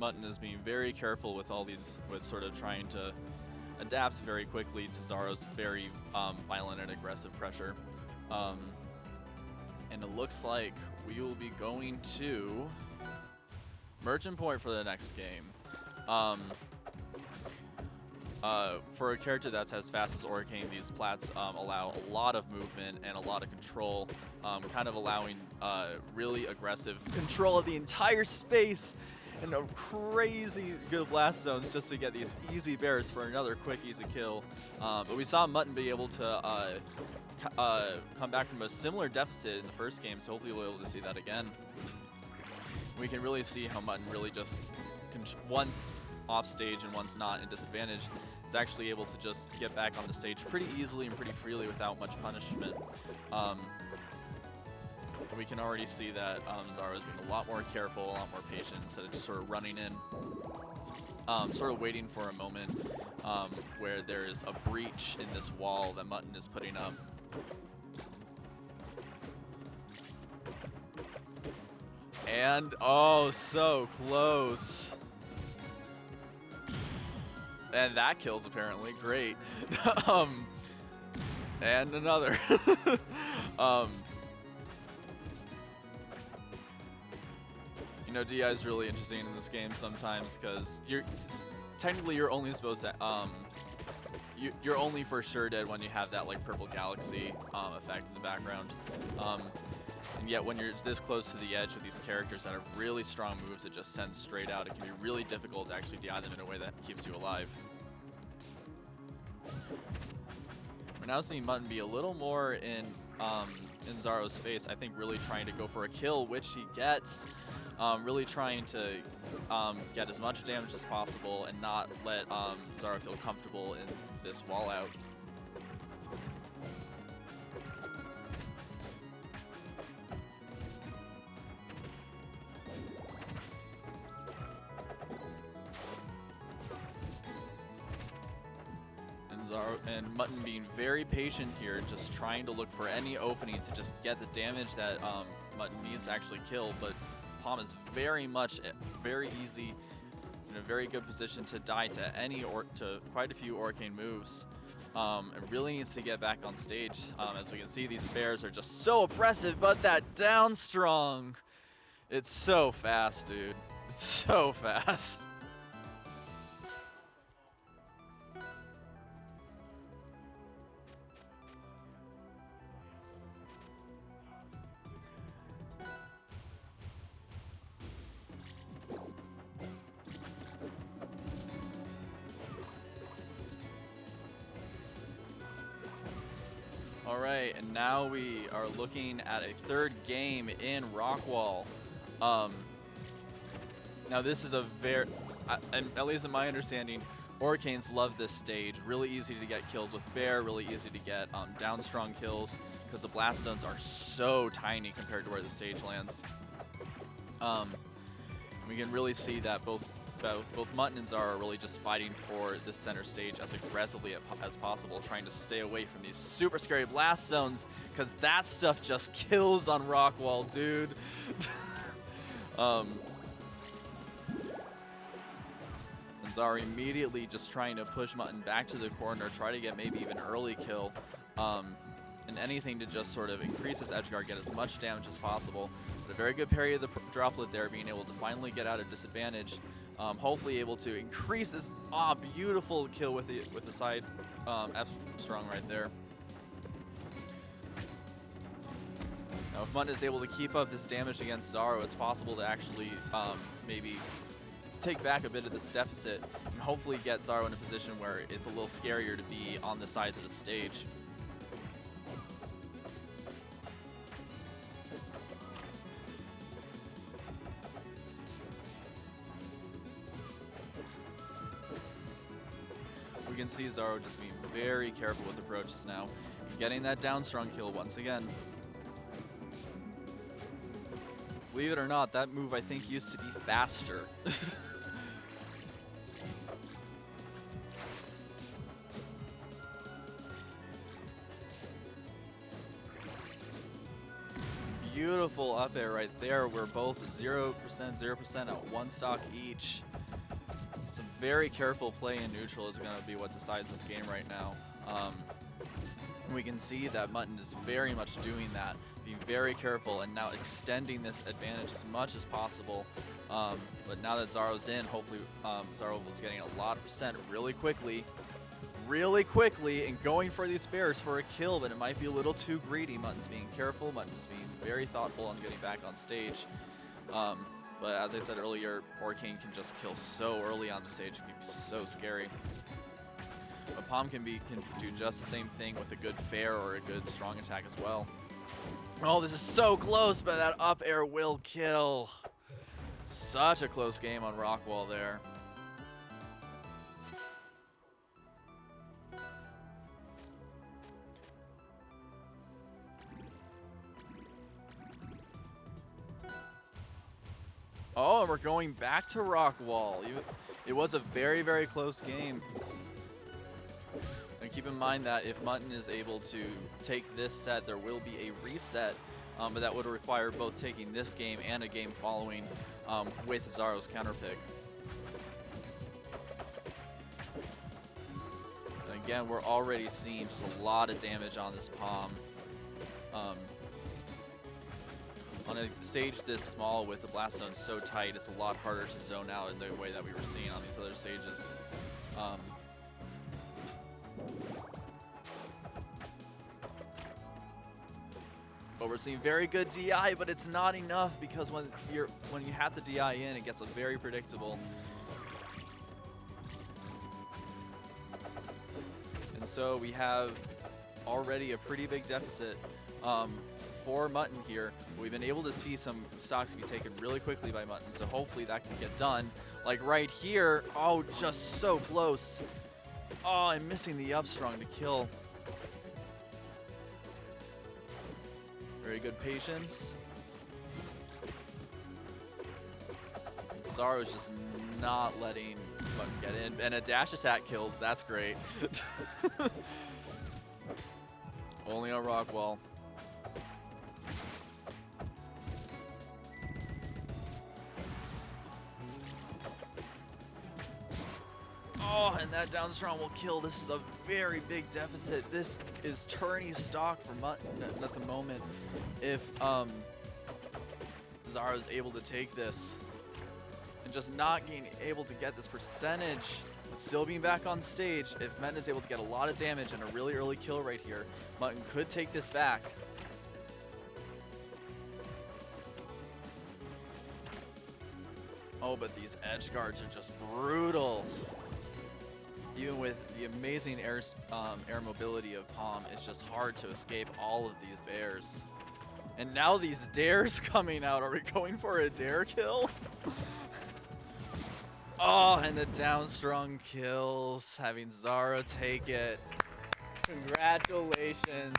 Mutton is being very careful with all these, with sort of trying to adapt very quickly to Xaro's very violent and aggressive pressure. And it looks like we will be going to Merchant Point for the next game. For a character that's as fast as Orcane, these plats allow a lot of movement and a lot of control, kind of allowing really aggressive control of the entire space and a crazy good blast zones just to get these easy bears for another quick, easy kill. But we saw Mutton be able to come back from a similar deficit in the first game, so hopefully we'll be able to see that again. We can really see how Mutton really just, once off stage and once not in disadvantage, is actually able to just get back on the stage pretty easily and pretty freely without much punishment. We can already see that Xaro is being a lot more careful, a lot more patient, instead of just sort of running in, sort of waiting for a moment where there is a breach in this wall that Mutton is putting up. And, oh, so close. And that kills, apparently. Great. And another. You know, DI is really interesting in this game sometimes because technically you're only supposed to you're only for sure dead when you have that like purple galaxy effect in the background. And yet when you're this close to the edge with these characters that have really strong moves that just send straight out, it can be really difficult to actually DI them in a way that keeps you alive. We're now seeing Mutton be a little more in Xaro's face, I think really trying to go for a kill, which he gets. Really trying to get as much damage as possible and not let Xaro feel comfortable in this wall out. And Mutton being very patient here, just trying to look for any opening to just get the damage that Mutton needs to actually kill, but Pomme is very much very easy, in a very good position to die to any to quite a few Orcane moves. It really needs to get back on stage. As we can see, these bears are just so oppressive, but that down strong, it's so fast, dude. It's so fast. All right, and now we are looking at a third game in Rockwall. Now this is a very, at least in my understanding, Orcanes love this stage. Really easy to get kills with Bear, really easy to get down strong kills because the blast zones are so tiny compared to where the stage lands. We can really see that both Mutton and Xaro are really just fighting for this center stage as aggressively as possible, trying to stay away from these super scary blast zones, because that stuff just kills on Rockwall, dude. And Xaro immediately just trying to push Mutton back to the corner, try to get maybe even early kill, and anything to just sort of increase his edge guard, get as much damage as possible. But a very good parry of the droplet there, being able to finally get out of disadvantage. Hopefully able to increase this beautiful kill with the side F strong right there. Now if Mutton is able to keep up this damage against Xaro, it's possible to actually maybe take back a bit of this deficit and hopefully get Xaro in a position where it's a little scarier to be on the sides of the stage. We can see Xaro just being very careful with approaches now, getting that down strong kill once again. Believe it or not, that move I think used to be faster. Beautiful up air right there. We're both 0%, 0% at one stock each. very careful play in neutral is going to be what decides this game right now. We can see that Mutton is very much doing that, being very careful and now extending this advantage as much as possible. But now that Xaro's in, hopefully Xaro is getting a lot of percent really quickly and going for these bears for a kill, but it might be a little too greedy. Mutton's being careful, Mutton's being very thoughtful on getting back on stage. But as I said earlier, Orcane can just kill so early on the stage, it can be so scary. But Pomme can do just the same thing with a good fair or a good strong attack as well. Oh, this is so close, but that up air will kill. Such a close game on Rockwall there. Oh, and we're going back to Rockwall. It was a very, very close game. And keep in mind that if Mutton is able to take this set, there will be a reset, but that would require both taking this game and a game following with Xaro's counterpick. And again, we're already seeing just a lot of damage on this Pomme. On a stage this small with the blast zone so tight, it's a lot harder to zone out in the way that we were seeing on these other stages. But we're seeing very good DI, but it's not enough because when you have to DI in, it gets very predictable. And so we have already a pretty big deficit for Mutton here. We've been able to see some stocks be taken really quickly by Mutton, so hopefully that can get done. Like right here, oh, just so close. Oh, I'm missing the up strong to kill. Very good patience. Xaro is just not letting Mutton get in. And a dash attack kills, that's great. Only on Rockwall. Oh, and that down strong will kill. This is a very big deficit. This is turning stock for Mutton at the moment. If Xaro is able to take this and just not being able to get this percentage, but still being back on stage, if Mutton is able to get a lot of damage and a really early kill right here, Mutton could take this back. Oh, but these edge guards are just brutal. Even with the amazing air mobility of Pomme, it's just hard to escape all of these bears. And now these dares coming out. Are we going for a dare kill? Oh, and the down strong kills, having Xaro take it. Congratulations.